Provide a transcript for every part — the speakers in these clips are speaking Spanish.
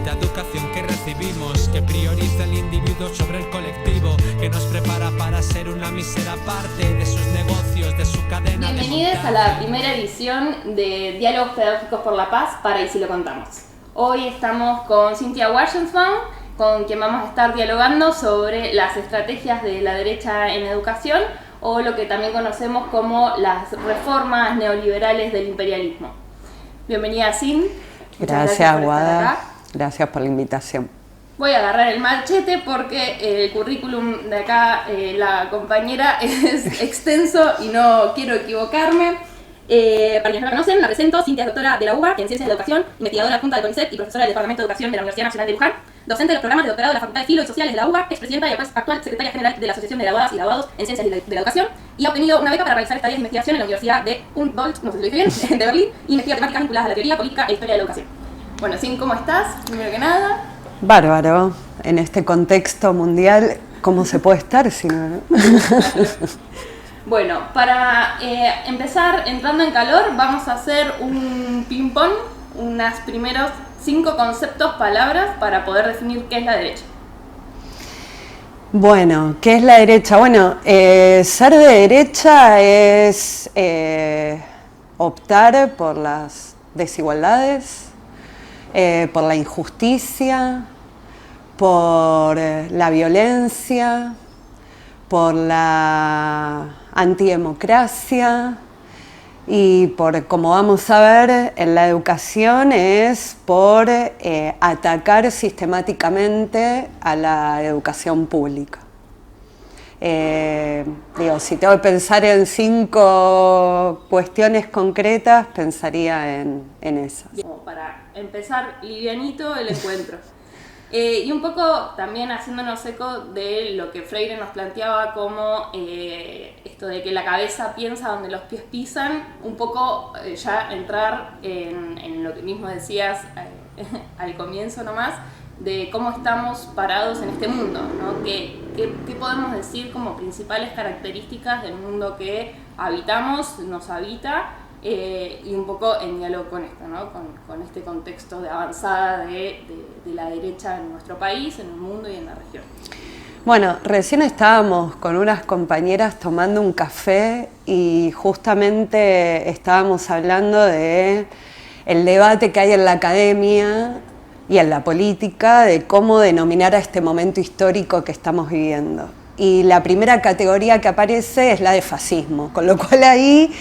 la educación que recibimos, que prioriza el individuo sobre el colectivo, que nos prepara para ser una mísera parte de sus negocios, de su cadena. Bienvenidos a la primera edición de Diálogos Pedagógicos por la Paz para Y si lo contamos. Hoy estamos con Cynthia Washington, con quien vamos a estar dialogando sobre las estrategias de la derecha en educación, o lo que también conocemos como las reformas neoliberales del imperialismo. Bienvenida, Cin. Gracias, Guada. Gracias por la invitación. Voy a agarrar el machete porque el currículum de acá, la compañera, es extenso y no quiero equivocarme. Para quienes no la conocen, la presento. Cynthia es doctora de la UBA en Ciencias de la Educación, investigadora adjunta del CONICET y profesora del Departamento de Educación de la Universidad Nacional de Luján, docente de los programas de doctorado de la Facultad de Filo y Sociales de la UBA, expresidenta y actual secretaria general de la Asociación de Graduadas y Graduados en Ciencias de la Educación, y ha obtenido una beca para realizar estadías de investigación en la Universidad de Humboldt, no sé si lo dije bien, de Berlín, y investiga temáticas vinculadas a la teoría, política e historia de la educación. Bueno, Cin, ¿cómo estás? Primero que nada. Bárbaro. En este contexto mundial, ¿cómo se puede estar si no? Bueno, para empezar entrando en calor, vamos a hacer un ping-pong, unos primeros 5 conceptos, palabras, para poder definir qué es la derecha. Bueno, ¿qué es la derecha? Bueno, ser de derecha es optar por las desigualdades, por la injusticia, por la violencia, por la antidemocracia y por, como vamos a ver, en la educación es por atacar sistemáticamente a la educación pública. Si tengo que pensar en 5 cuestiones concretas, pensaría en esas. Como para empezar livianito el encuentro. Y un poco también haciéndonos eco de lo que Freire nos planteaba como esto de que la cabeza piensa donde los pies pisan, un poco ya entrar en lo que mismo decías al comienzo nomás, de cómo estamos parados en este mundo, ¿no? ¿Qué podemos decir como principales características del mundo que habitamos, nos habita? Y un poco en diálogo con esto, ¿no? Con este contexto de avanzada de la derecha en nuestro país, en el mundo y en la región. Bueno, recién estábamos con unas compañeras tomando un café y justamente estábamos hablando de el debate que hay en la academia y en la política de cómo denominar a este momento histórico que estamos viviendo. Y la primera categoría que aparece es la de fascismo, con lo cual ahí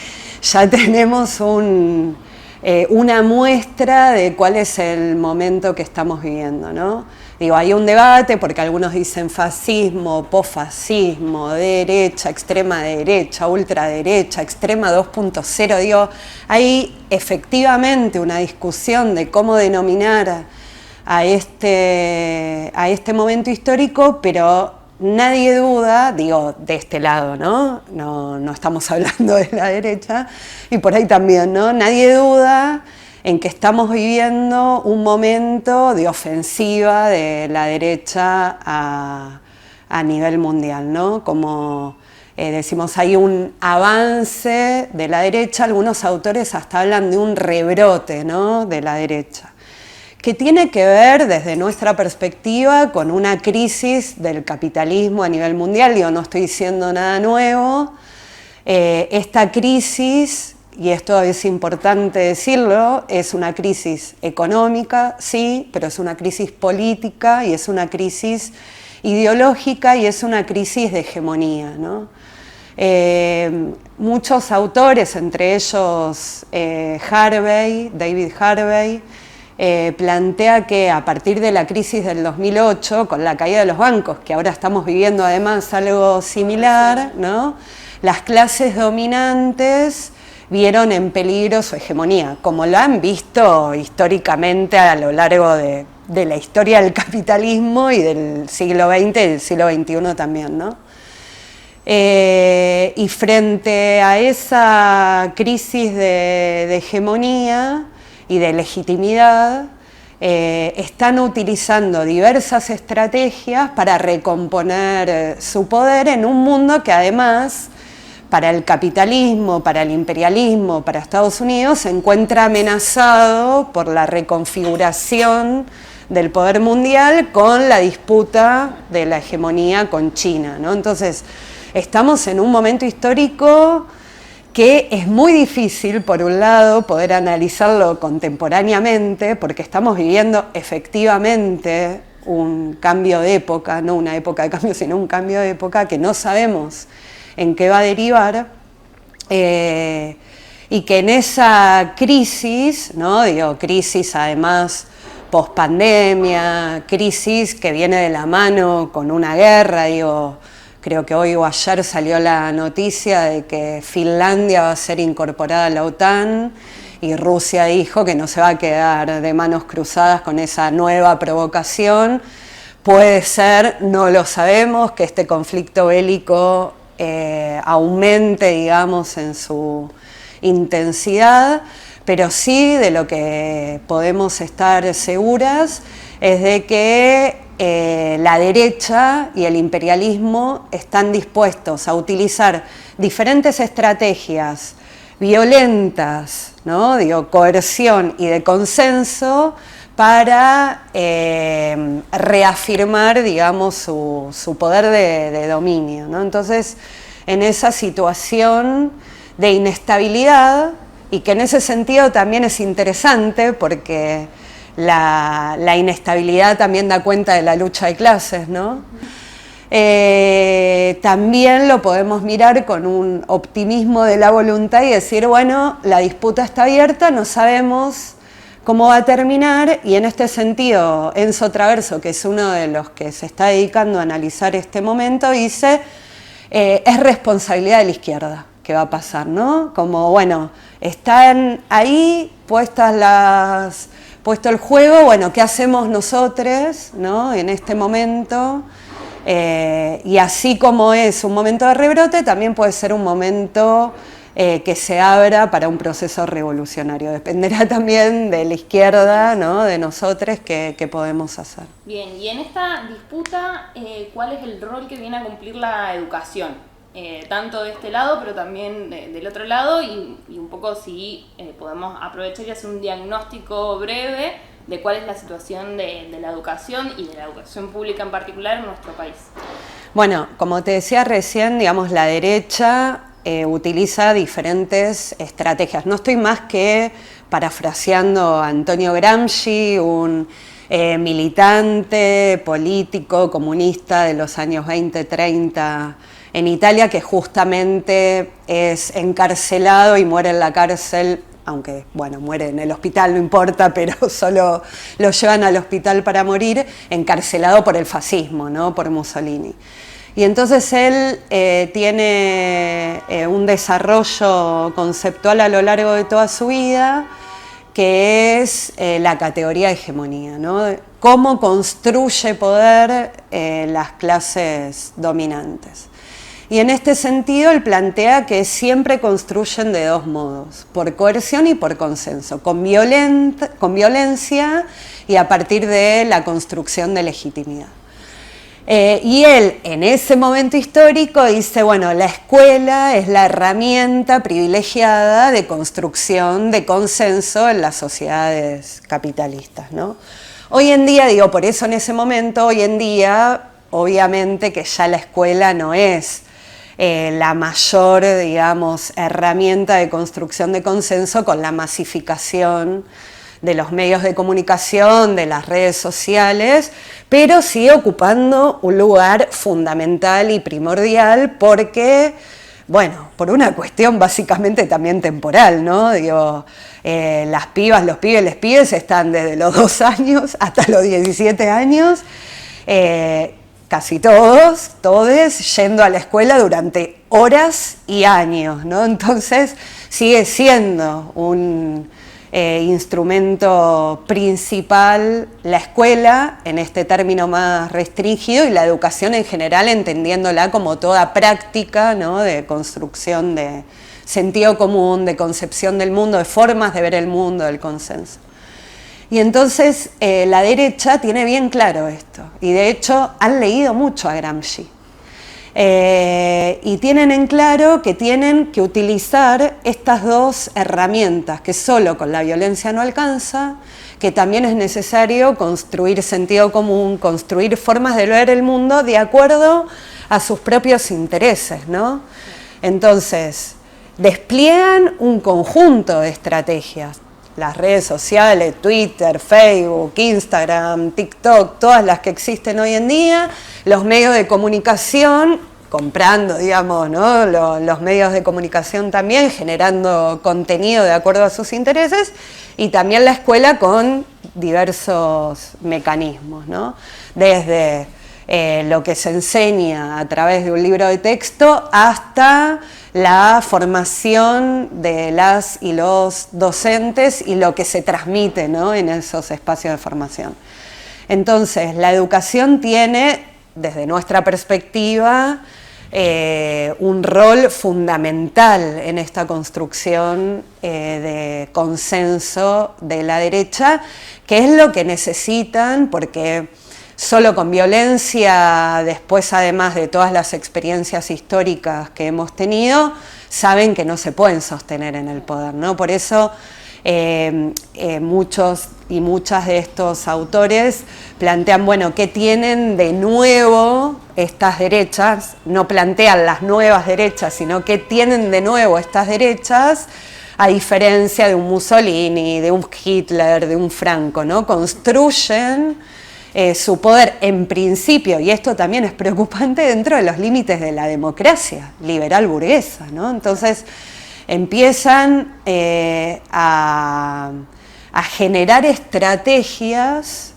ya tenemos una muestra de cuál es el momento que estamos viviendo, ¿no? Digo, hay un debate porque algunos dicen fascismo, posfascismo, derecha, extrema derecha, ultraderecha, extrema 2.0. Digo, hay efectivamente una discusión de cómo denominar a este momento histórico, pero nadie duda, digo, de este lado, ¿no? No estamos hablando de la derecha, y por ahí también, ¿no? Nadie duda en que estamos viviendo un momento de ofensiva de la derecha a nivel mundial, ¿no? Como decimos, hay un avance de la derecha, algunos autores hasta hablan de un rebrote, ¿no? De la derecha, que tiene que ver, desde nuestra perspectiva, con una crisis del capitalismo a nivel mundial. Digo, no estoy diciendo nada nuevo. Esta crisis, y esto es importante decirlo, es una crisis económica, sí, pero es una crisis política y es una crisis ideológica y es una crisis de hegemonía, ¿no? Muchos autores, entre ellos David Harvey, plantea que a partir de la crisis del 2008, con la caída de los bancos, que ahora estamos viviendo además algo similar, ¿no? Las clases dominantes vieron en peligro su hegemonía, como lo han visto históricamente a lo largo de la historia del capitalismo y del siglo XX y del siglo XXI también, ¿no? Y frente a esa crisis de hegemonía y de legitimidad, están utilizando diversas estrategias para recomponer su poder en un mundo que además, para el capitalismo, para el imperialismo, para Estados Unidos, se encuentra amenazado por la reconfiguración del poder mundial con la disputa de la hegemonía con China, ¿no? Entonces, estamos en un momento histórico que es muy difícil, por un lado, poder analizarlo contemporáneamente, porque estamos viviendo efectivamente un cambio de época, no una época de cambio, sino un cambio de época que no sabemos en qué va a derivar, y que en esa crisis, ¿no? Digo, crisis además pospandemia, crisis que viene de la mano con una guerra, digo, creo que hoy o ayer salió la noticia de que Finlandia va a ser incorporada a la OTAN y Rusia dijo que no se va a quedar de manos cruzadas con esa nueva provocación. Puede ser, no lo sabemos, que este conflicto bélico aumente, digamos, en su intensidad, pero sí de lo que podemos estar seguras es de que la derecha y el imperialismo están dispuestos a utilizar diferentes estrategias violentas, ¿no? Digo, coerción y de consenso para reafirmar, digamos, su poder de dominio, ¿no? Entonces, en esa situación de inestabilidad, y que en ese sentido también es interesante porque la inestabilidad también da cuenta de la lucha de clases, ¿no? También lo podemos mirar con un optimismo de la voluntad y decir, bueno, la disputa está abierta, no sabemos cómo va a terminar, y en este sentido Enzo Traverso, que es uno de los que se está dedicando a analizar este momento, dice, es responsabilidad de la izquierda que va a pasar, ¿no? Como, bueno, están ahí puesto el juego, bueno, ¿qué hacemos nosotros, ¿no? En este momento? Y así como es un momento de rebrote, también puede ser un momento que se abra para un proceso revolucionario. Dependerá también de la izquierda, ¿no? De nosotros, qué podemos hacer. Bien, y en esta disputa, ¿cuál es el rol que viene a cumplir la educación? Tanto de este lado, pero también del otro lado, y un poco si podemos aprovechar y hacer un diagnóstico breve de cuál es la situación de la educación y de la educación pública en particular en nuestro país. Bueno, como te decía recién, digamos, la derecha utiliza diferentes estrategias. No estoy más que parafraseando a Antonio Gramsci, un militante político comunista de los años 20-30 en Italia, que justamente es encarcelado y muere en la cárcel, aunque, bueno, muere en el hospital, no importa, pero solo lo llevan al hospital para morir, encarcelado por el fascismo, ¿no? Por Mussolini. Y entonces él tiene un desarrollo conceptual a lo largo de toda su vida, que es la categoría de hegemonía, ¿no? Cómo construye poder las clases dominantes. Y en este sentido él plantea que siempre construyen de dos modos, por coerción y por consenso, con violencia y a partir de la construcción de legitimidad. Y él en ese momento histórico dice, bueno, la escuela es la herramienta privilegiada de construcción de consenso en las sociedades capitalistas, ¿no? Hoy en día, digo, por eso en ese momento, hoy en día, obviamente que ya la escuela no es la mayor, digamos, herramienta de construcción de consenso con la masificación de los medios de comunicación, de las redes sociales, pero sigue ocupando un lugar fundamental y primordial porque, bueno, por una cuestión básicamente también temporal, ¿no? Digo, las pibas, los pibes, les pibes están desde los 2 años hasta los 17 años, casi todos yendo a la escuela durante horas y años, ¿no? Entonces sigue siendo un instrumento principal la escuela, en este término más restringido, y la educación en general entendiéndola como toda práctica, ¿no? De construcción de sentido común, de concepción del mundo, de formas de ver el mundo, del consenso. Y entonces la derecha tiene bien claro esto, y de hecho han leído mucho a Gramsci. Y tienen en claro que tienen que utilizar estas dos herramientas, que solo con la violencia no alcanza, que también es necesario construir sentido común, construir formas de ver el mundo de acuerdo a sus propios intereses, ¿no? Entonces, despliegan un conjunto de estrategias. Las redes sociales, Twitter, Facebook, Instagram, TikTok, todas las que existen hoy en día, los medios de comunicación, comprando, digamos, ¿no? Los medios de comunicación también, generando contenido de acuerdo a sus intereses, y también la escuela con diversos mecanismos, ¿no? Desde lo que se enseña a través de un libro de texto hasta la formación de las y los docentes y lo que se transmite, ¿no? En esos espacios de formación. Entonces, la educación tiene, desde nuestra perspectiva, un rol fundamental en esta construcción de consenso de la derecha, que es lo que necesitan, porque solo con violencia, después además de todas las experiencias históricas que hemos tenido, saben que no se pueden sostener en el poder, ¿no? Por eso muchos y muchas de estos autores plantean, bueno, ¿qué tienen de nuevo estas derechas? No plantean las nuevas derechas, sino ¿qué tienen de nuevo estas derechas? A diferencia de un Mussolini, de un Hitler, de un Franco, ¿no? Construyen su poder en principio, y esto también es preocupante, dentro de los límites de la democracia liberal burguesa, ¿no? Entonces empiezan a generar estrategias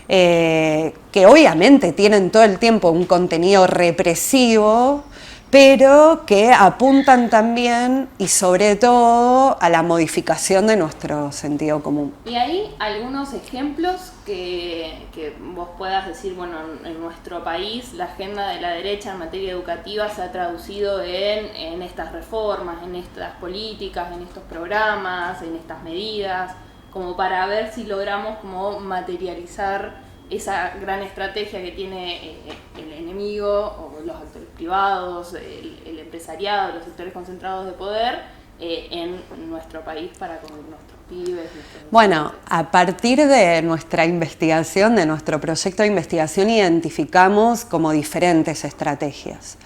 que obviamente tienen todo el tiempo un contenido represivo, pero que apuntan también y sobre todo a la modificación de nuestro sentido común. Y hay algunos ejemplos que vos puedas decir, bueno, en nuestro país la agenda de la derecha en materia educativa se ha traducido en estas reformas, en estas políticas, en estos programas, en estas medidas, como para ver si logramos como materializar esa gran estrategia que tiene el enemigo o los actores privados, el empresariado, los sectores concentrados de poder en nuestro país para con nuestros pibes. Bueno, a partir de nuestra investigación, de nuestro proyecto de investigación, identificamos como diferentes estrategias.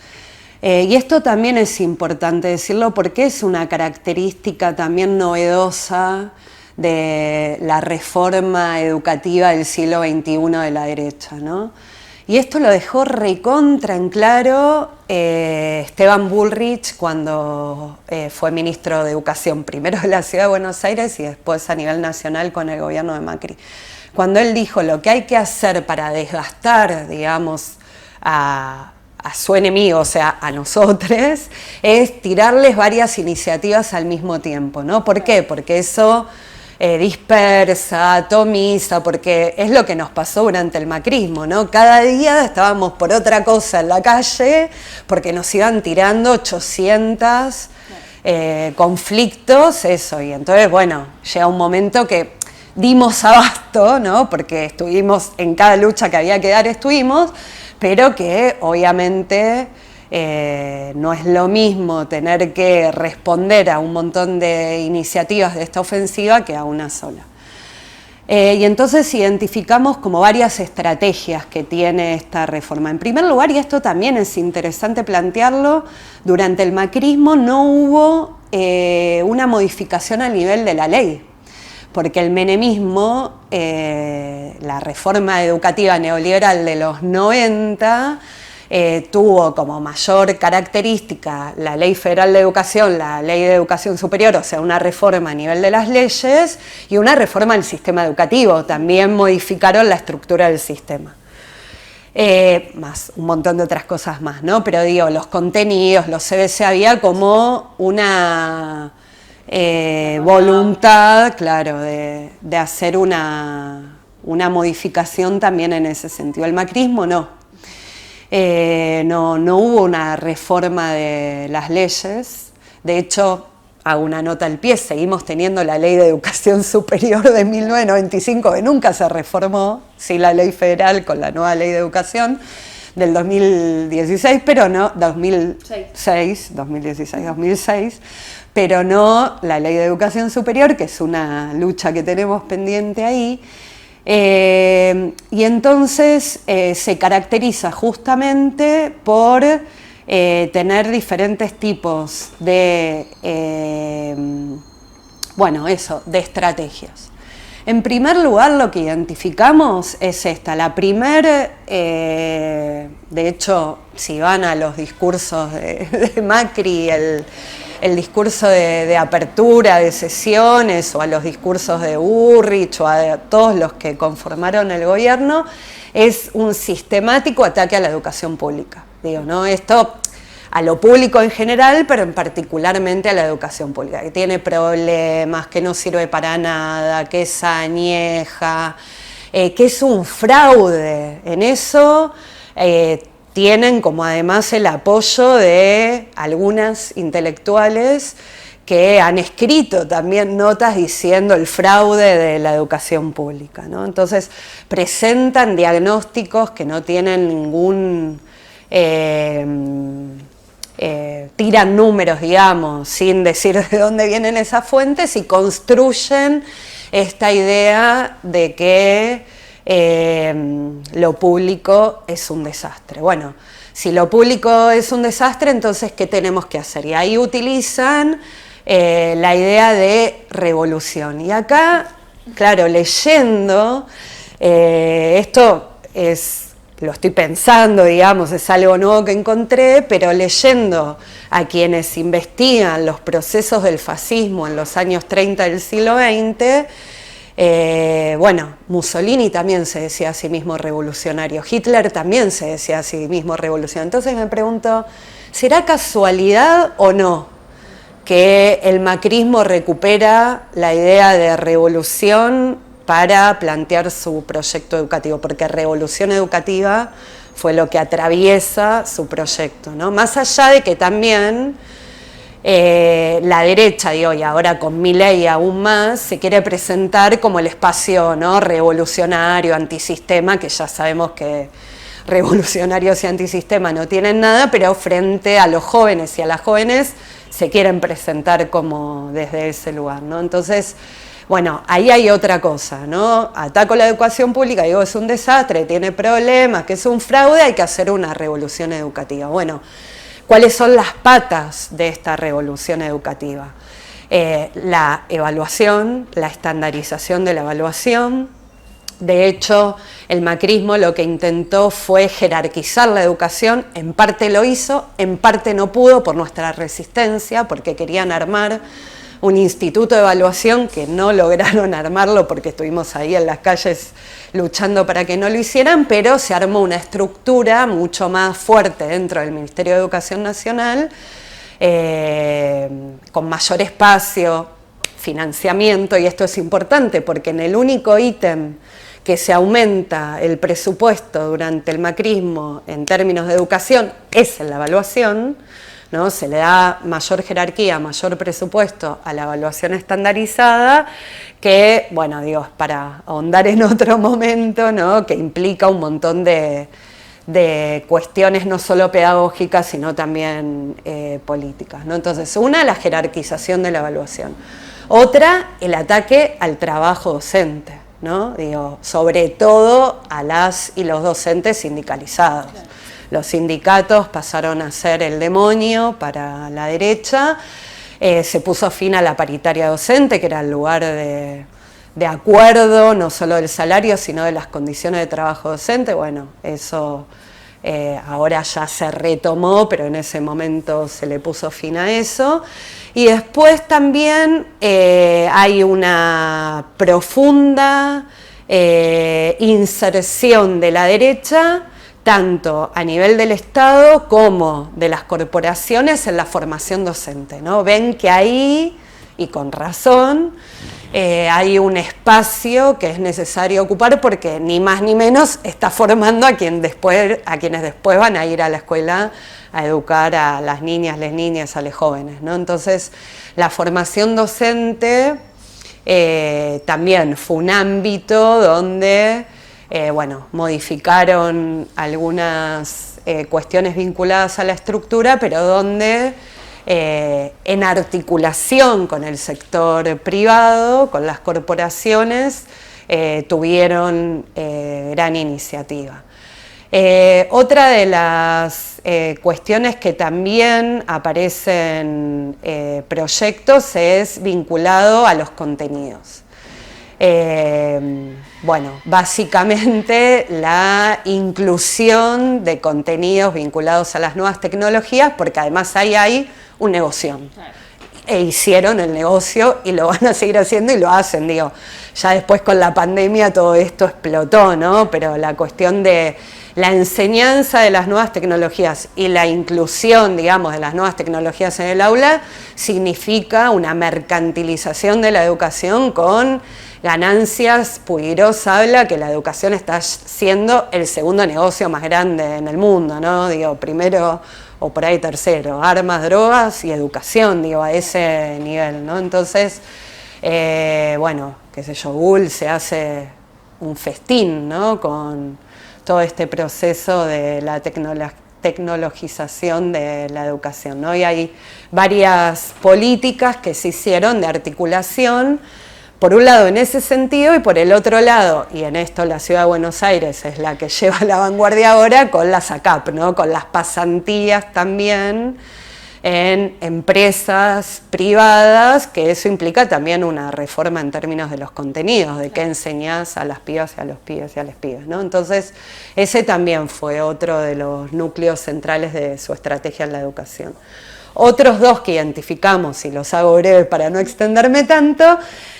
Y esto también es importante decirlo porque es una característica también novedosa de la reforma educativa del siglo XXI de la derecha, ¿no? Y esto lo dejó recontra en claro Esteban Bullrich cuando fue ministro de Educación, primero de la Ciudad de Buenos Aires y después a nivel nacional con el gobierno de Macri. Cuando él dijo lo que hay que hacer para desgastar, digamos, a su enemigo, o sea, a nosotros, es tirarles varias iniciativas al mismo tiempo, ¿no? ¿Por qué? Porque eso dispersa, atomiza, porque es lo que nos pasó durante el macrismo, ¿no? Cada día estábamos por otra cosa en la calle porque nos iban tirando 800 conflictos, eso, y entonces, bueno, llega un momento que dimos abasto, ¿no? Porque estuvimos en cada lucha que había que dar, estuvimos, pero que obviamente no es lo mismo tener que responder a un montón de iniciativas de esta ofensiva que a una sola. Y entonces identificamos como varias estrategias que tiene esta reforma. En primer lugar, y esto también es interesante plantearlo, durante el macrismo no hubo una modificación a nivel de la ley, porque el menemismo, la reforma educativa neoliberal de los 90, tuvo como mayor característica la Ley Federal de Educación, la Ley de Educación Superior, o sea, una reforma a nivel de las leyes y una reforma del sistema educativo. También modificaron la estructura del sistema. Más un montón de otras cosas más, ¿no? Pero digo, los contenidos, los CBC, había como una voluntad, claro, de hacer una modificación también en ese sentido. El macrismo no. No hubo una reforma de las leyes. De hecho, hago una nota al pie, seguimos teniendo la Ley de Educación Superior de 1995 que nunca se reformó, sí, la ley federal con la nueva Ley de Educación del 2016, pero no, 2016, pero no la Ley de Educación Superior, que es una lucha que tenemos pendiente ahí. Y entonces se caracteriza justamente por tener diferentes tipos de, de estrategias. En primer lugar, lo que identificamos es esta. La primera, de hecho, si van a los discursos de Macri, el discurso de apertura de sesiones, o a los discursos de Burrich, o a todos los que conformaron el gobierno, es un sistemático ataque a la educación pública. Digo, ¿no? Esto a lo público en general, pero en particularmente a la educación pública, que tiene problemas, que no sirve para nada, que es añeja, que es un fraude. En eso tienen como además el apoyo de algunas intelectuales que han escrito también notas diciendo el fraude de la educación pública, ¿no? Entonces presentan diagnósticos que no tienen ningún... tiran números, digamos, sin decir de dónde vienen esas fuentes, y construyen esta idea de que lo público es un desastre. Bueno, si lo público es un desastre, entonces, ¿qué tenemos que hacer? Y ahí utilizan la idea de revolución. Y acá, claro, leyendo, esto lo estoy pensando, digamos, es algo nuevo que encontré, pero leyendo a quienes investigan los procesos del fascismo en los años 30 del siglo XX, Mussolini también se decía a sí mismo revolucionario, Hitler también se decía a sí mismo revolucionario. Entonces me pregunto, ¿será casualidad o no que el macrismo recupera la idea de revolución para plantear su proyecto educativo? Porque revolución educativa fue lo que atraviesa su proyecto, ¿no? Más allá de que también la derecha de hoy, ahora con Milei aún más, se quiere presentar como el espacio, ¿no?, revolucionario, antisistema, que ya sabemos que revolucionarios y antisistema no tienen nada, pero frente a los jóvenes y a las jóvenes se quieren presentar como desde ese lugar, ¿no? Entonces, bueno, ahí hay otra cosa, ¿no? Ataco la educación pública, digo, es un desastre, tiene problemas, que es un fraude, hay que hacer una revolución educativa. Bueno, ¿cuáles son las patas de esta revolución educativa? La evaluación, la estandarización de la evaluación. De hecho, el macrismo lo que intentó fue jerarquizar la educación, en parte lo hizo, en parte no pudo por nuestra resistencia, porque querían armar un instituto de evaluación que no lograron armarlo porque estuvimos ahí en las calles luchando para que no lo hicieran, pero se armó una estructura mucho más fuerte dentro del Ministerio de Educación Nacional, con mayor espacio, financiamiento, y esto es importante porque en el único ítem que se aumenta el presupuesto durante el macrismo en términos de educación es en la evaluación, ¿no? Se le da mayor jerarquía, mayor presupuesto a la evaluación estandarizada, que, bueno, digo, para ahondar en otro momento, ¿no?, que implica un montón de cuestiones no solo pedagógicas, sino también políticas, ¿no? Entonces, una, la jerarquización de la evaluación. Otra, el ataque al trabajo docente, ¿no? Digo, sobre todo a las y los docentes sindicalizados. Claro. Los sindicatos pasaron a ser el demonio para la derecha, se puso fin a la paritaria docente, que era el lugar de acuerdo, no solo del salario, sino de las condiciones de trabajo docente. Bueno, eso ahora ya se retomó, pero en ese momento se le puso fin a eso. Y después también hay una profunda inserción de la derecha, tanto a nivel del Estado como de las corporaciones en la formación docente, ¿no? Ven que ahí, y con razón, hay un espacio que es necesario ocupar porque ni más ni menos está formando a quienes después van a ir a la escuela a educar a las niñas, les niñas, a los jóvenes, ¿no? Entonces, la formación docente también fue un ámbito donde modificaron algunas cuestiones vinculadas a la estructura, pero donde en articulación con el sector privado, con las corporaciones, tuvieron gran iniciativa. Otra de las cuestiones que también aparecen proyectos es vinculado a los contenidos. Básicamente la inclusión de contenidos vinculados a las nuevas tecnologías, porque además ahí hay un negocio. Claro. E hicieron el negocio y lo van a seguir haciendo y lo hacen, digo. Ya después con la pandemia todo esto explotó, ¿no? Pero la cuestión de la enseñanza de las nuevas tecnologías y la inclusión, digamos, de las nuevas tecnologías en el aula significa una mercantilización de la educación con ganancias. Puigirós habla que la educación está siendo el segundo negocio más grande en el mundo, ¿no? Digo, primero o por ahí tercero, armas, drogas y educación, digo, a ese nivel, ¿no? Entonces, qué sé yo, Google se hace un festín, ¿no? Con todo este proceso de la tecnologización de la educación, ¿no? Y hay varias políticas que se hicieron de articulación, por un lado en ese sentido y por el otro lado, y en esto la Ciudad de Buenos Aires es la que lleva la vanguardia ahora, con las ACAP, ¿no? Con las pasantías también en empresas privadas, que eso implica también una reforma en términos de los contenidos, de qué enseñás a las pibas y a los pibes y a las pibas, ¿no? Entonces, ese también fue otro de los núcleos centrales de su estrategia en la educación. Otros dos que identificamos, y los hago breve para no extenderme tanto,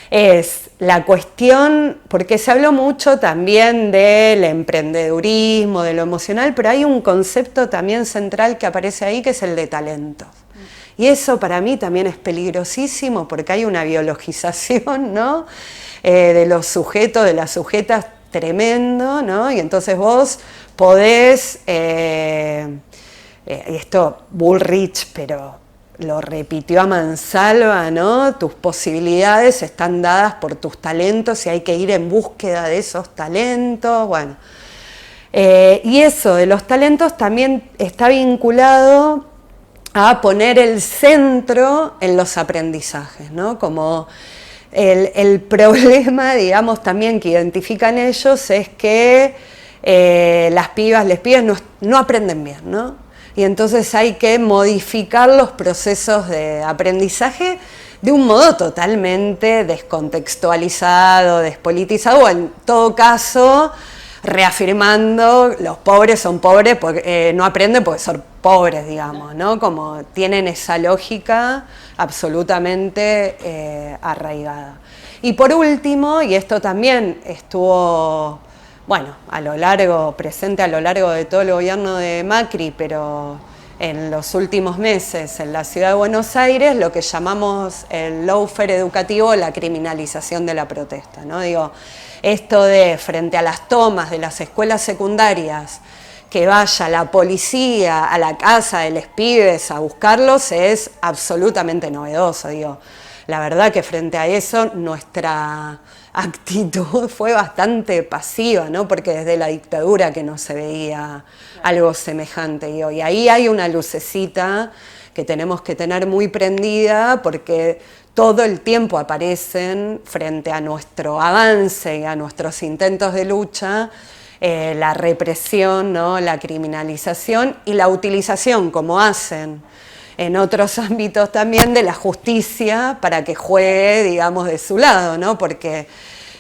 es la cuestión, porque se habló mucho también del emprendedurismo, de lo emocional, pero hay un concepto también central que aparece ahí, que es el de talentos. Y eso para mí también es peligrosísimo, porque hay una biologización, ¿no? De los sujetos, de las sujetas, tremendo, ¿no? Y entonces vos podés, esto Bullrich, pero lo repitió a mansalva, ¿no? Tus posibilidades están dadas por tus talentos y hay que ir en búsqueda de esos talentos, bueno. Y eso de los talentos también está vinculado a poner el centro en los aprendizajes, ¿no? Como el problema, digamos, también que identifican ellos es que las pibas, les pibes no aprenden bien, ¿no? Y entonces hay que modificar los procesos de aprendizaje de un modo totalmente descontextualizado, despolitizado, o en todo caso reafirmando los pobres son pobres porque no aprenden porque son pobres, digamos, ¿no? Como tienen esa lógica absolutamente arraigada. Y por último, y esto también estuvo presente a lo largo de todo el gobierno de Macri, pero en los últimos meses en la Ciudad de Buenos Aires, lo que llamamos el lawfare educativo, la criminalización de la protesta, ¿no? Digo, esto de frente a las tomas de las escuelas secundarias, que vaya la policía a la casa de los pibes a buscarlos es absolutamente novedoso, digo. La verdad que frente a eso nuestra actitud fue bastante pasiva, ¿no? Porque desde la dictadura que no se veía algo semejante, digo. Y ahí hay una lucecita que tenemos que tener muy prendida porque todo el tiempo aparecen frente a nuestro avance y a nuestros intentos de lucha la represión, ¿no? La criminalización y la utilización, como hacen en otros ámbitos también, de la justicia para que juegue, digamos, de su lado, ¿no? Porque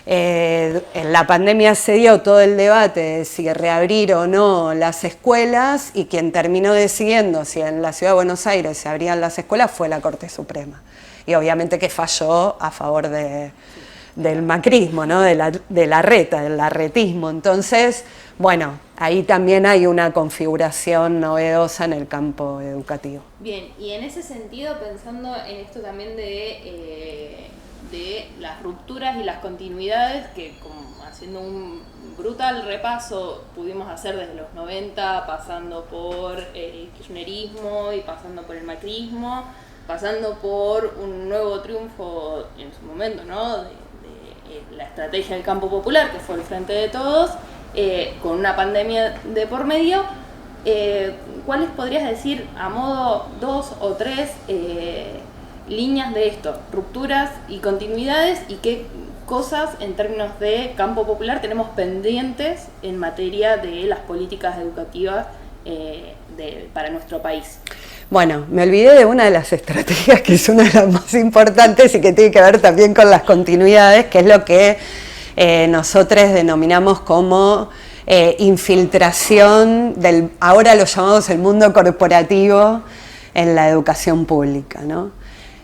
en la pandemia se dio todo el debate de si reabrir o no las escuelas, y quien terminó decidiendo si en la Ciudad de Buenos Aires se abrían las escuelas fue la Corte Suprema. Y obviamente que falló a favor del macrismo, ¿no? del arretismo. Entonces, bueno, ahí también hay una configuración novedosa en el campo educativo. Bien, y en ese sentido, pensando en esto también de las rupturas y las continuidades, que como haciendo un brutal repaso pudimos hacer desde los 90, pasando por el kirchnerismo y pasando por el macrismo, pasando por un nuevo triunfo en su momento, ¿no? de la estrategia del campo popular, que fue el Frente de Todos, con una pandemia de por medio. ¿Cuáles podrías decir a modo 2 o 3 líneas de esto, rupturas y continuidades, y qué cosas en términos de campo popular tenemos pendientes en materia de las políticas educativas para nuestro país? Bueno, me olvidé de una de las estrategias que es una de las más importantes y que tiene que ver también con las continuidades, que es lo que nosotros denominamos como infiltración del, ahora lo llamamos el mundo corporativo en la educación pública, ¿no?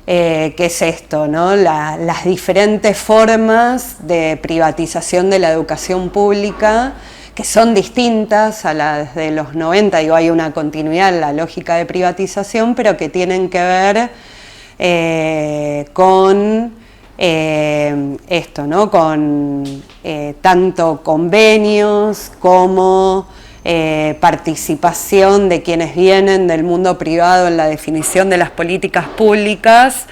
¿Qué es esto, no? Las diferentes formas de privatización de la educación pública, que son distintas a las de los 90, digo, hay una continuidad en la lógica de privatización, pero que tienen que ver con esto, ¿no? Con tanto convenios como participación de quienes vienen del mundo privado en la definición de las políticas públicas,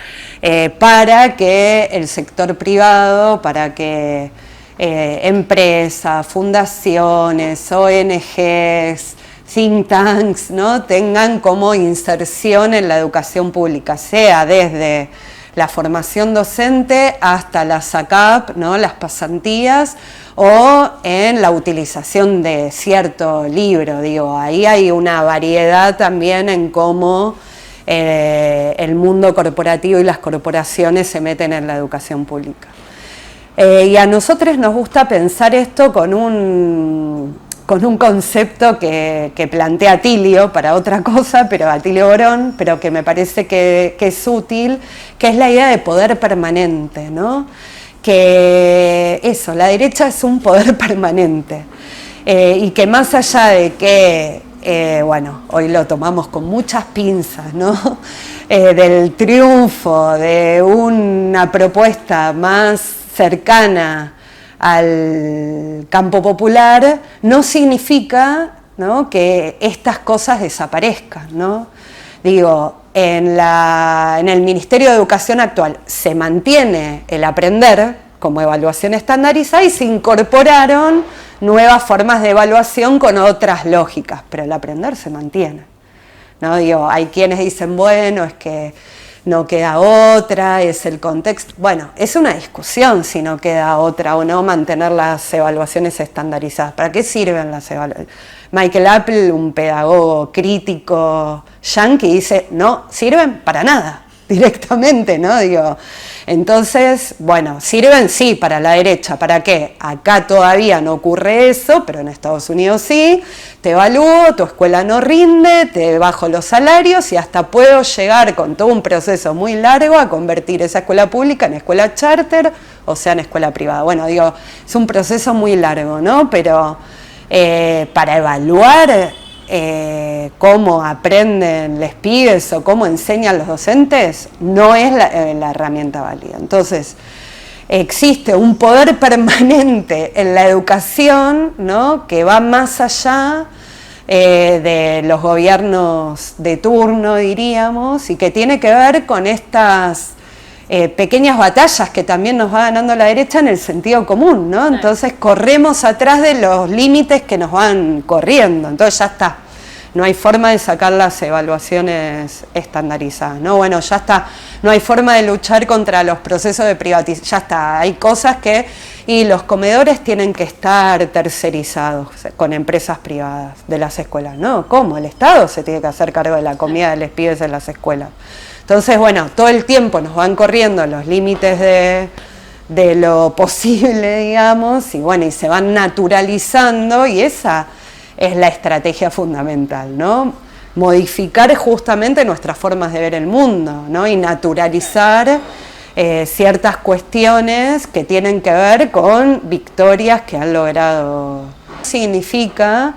para que el sector privado, para que empresas, fundaciones, ONGs, think tanks, ¿no? tengan como inserción en la educación pública, sea desde la formación docente hasta la SACAP, ¿no? las pasantías, o en la utilización de cierto libro. Digo, ahí hay una variedad también en cómo el mundo corporativo y las corporaciones se meten en la educación pública. Y a nosotros nos gusta pensar esto con un concepto que plantea Atilio para otra cosa, pero Atilio Borón, pero que me parece que es útil, que es la idea de poder permanente, ¿no? Que eso, la derecha es un poder permanente, y que más allá de que, bueno, hoy lo tomamos con muchas pinzas, ¿no? Del triunfo de una propuesta más cercana al campo popular, no significa, ¿no? que estas cosas desaparezcan, ¿no? Digo, en el Ministerio de Educación actual se mantiene el aprender como evaluación estandarizada y se incorporaron nuevas formas de evaluación con otras lógicas, pero el aprender se mantiene, ¿no? Digo, hay quienes dicen, bueno, es que no queda otra, es el contexto. Bueno, es una discusión si no queda otra o no mantener las evaluaciones estandarizadas. ¿Para qué sirven las evaluaciones? Michael Apple, un pedagogo crítico yanqui, dice, no sirven para nada, directamente, ¿no? Digo, entonces, bueno, sirven sí para la derecha. ¿Para qué? Acá todavía no ocurre eso, pero en Estados Unidos sí. Te evalúo, tu escuela no rinde, te bajo los salarios y hasta puedo llegar con todo un proceso muy largo a convertir esa escuela pública en escuela charter, o sea, en escuela privada. Bueno, digo, es un proceso muy largo, ¿no? Pero para evaluar cómo aprenden los pibes o cómo enseñan los docentes, no es la herramienta válida. Entonces, existe un poder permanente en la educación, ¿no? que va más allá de los gobiernos de turno, diríamos, y que tiene que ver con estas pequeñas batallas que también nos va ganando la derecha en el sentido común, ¿no? Entonces corremos atrás de los límites que nos van corriendo, entonces ya está. No hay forma de sacar las evaluaciones estandarizadas, ¿no? Bueno, ya está, no hay forma de luchar contra los procesos de privatización, ya está, hay cosas que, y los comedores tienen que estar tercerizados con empresas privadas de las escuelas, ¿no? ¿Cómo? El Estado se tiene que hacer cargo de la comida de los pibes en las escuelas. Entonces, bueno, todo el tiempo nos van corriendo los límites de lo posible, digamos, y bueno, y se van naturalizando, y esa es la estrategia fundamental, ¿no? Modificar justamente nuestras formas de ver el mundo, ¿no? Y naturalizar ciertas cuestiones que tienen que ver con victorias que han logrado. Significa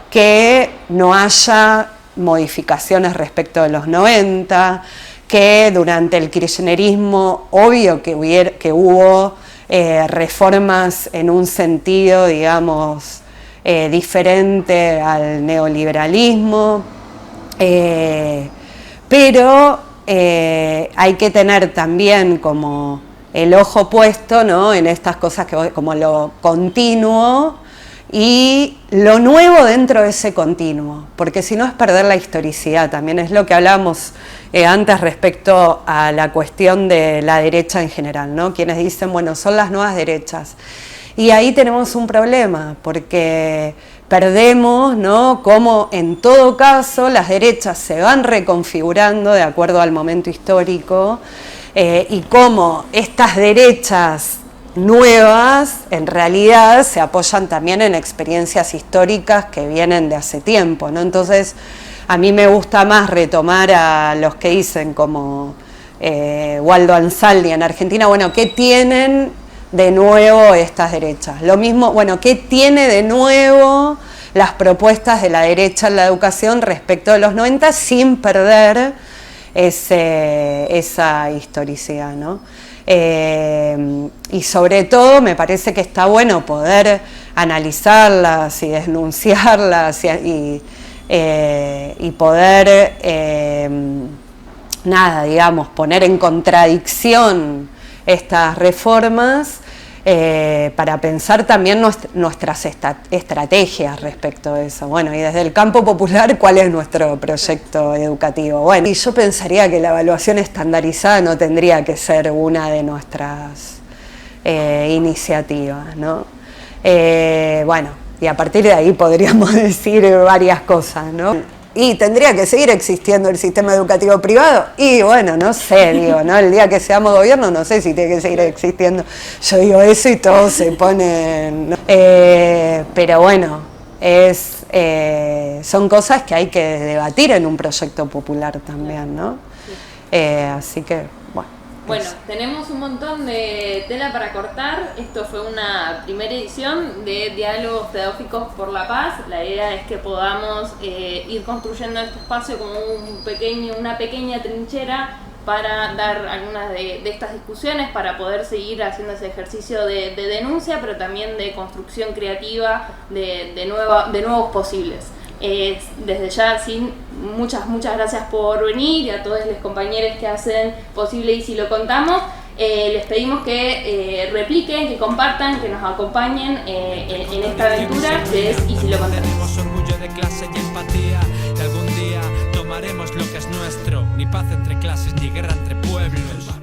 que no haya modificaciones respecto de los 90, que durante el kirchnerismo, obvio que hubo reformas en un sentido, digamos, diferente al neoliberalismo, pero hay que tener también como el ojo puesto, ¿no? en estas cosas como lo continuo y lo nuevo dentro de ese continuo, porque si no es perder la historicidad, también es lo que hablábamos antes respecto a la cuestión de la derecha en general, ¿no? Quienes dicen, bueno, son las nuevas derechas, y ahí tenemos un problema, porque perdemos, ¿no?, cómo en todo caso las derechas se van reconfigurando de acuerdo al momento histórico, y cómo estas derechas nuevas en realidad se apoyan también en experiencias históricas que vienen de hace tiempo, ¿no? Entonces a mí me gusta más retomar a los que dicen como Waldo Ansaldi en Argentina, bueno, ¿qué tienen de nuevo estas derechas? Lo mismo, bueno, ¿qué tiene de nuevo las propuestas de la derecha en la educación respecto de los 90 sin perder esa historicidad, ¿no? Y sobre todo me parece que está bueno poder analizarlas y denunciarlas y poder, digamos, poner en contradicción estas reformas para pensar también nuestras estrategias respecto a eso. Bueno, y desde el campo popular, ¿cuál es nuestro proyecto educativo? Bueno, y yo pensaría que la evaluación estandarizada no tendría que ser una de nuestras iniciativas, ¿no? Bueno, y a partir de ahí podríamos decir varias cosas, ¿no? Y tendría que seguir existiendo el sistema educativo privado, y bueno, no sé, digo, ¿no? El día que seamos gobierno no sé si tiene que seguir existiendo. Yo digo eso y todos se ponen, ¿no? Pero bueno, son cosas que hay que debatir en un proyecto popular también, ¿no? Así que, bueno. Bueno, tenemos un montón de tela para cortar. Esto fue una primera edición de Diálogos Pedagógicos por la Paz. La idea es que podamos ir construyendo este espacio como una pequeña trinchera para dar algunas de estas discusiones, para poder seguir haciendo ese ejercicio de denuncia, pero también de construcción creativa de nuevos posibles. Desde ya, muchas gracias por venir, y a todos los compañeros que hacen posible Y Si Lo Contamos. Les pedimos que repliquen, que compartan, que nos acompañen en esta aventura que es Y Si Lo Contamos. Tenemos orgullo de clase y empatía, y algún día tomaremos lo que es nuestro. Ni paz entre clases, ni guerra entre pueblos.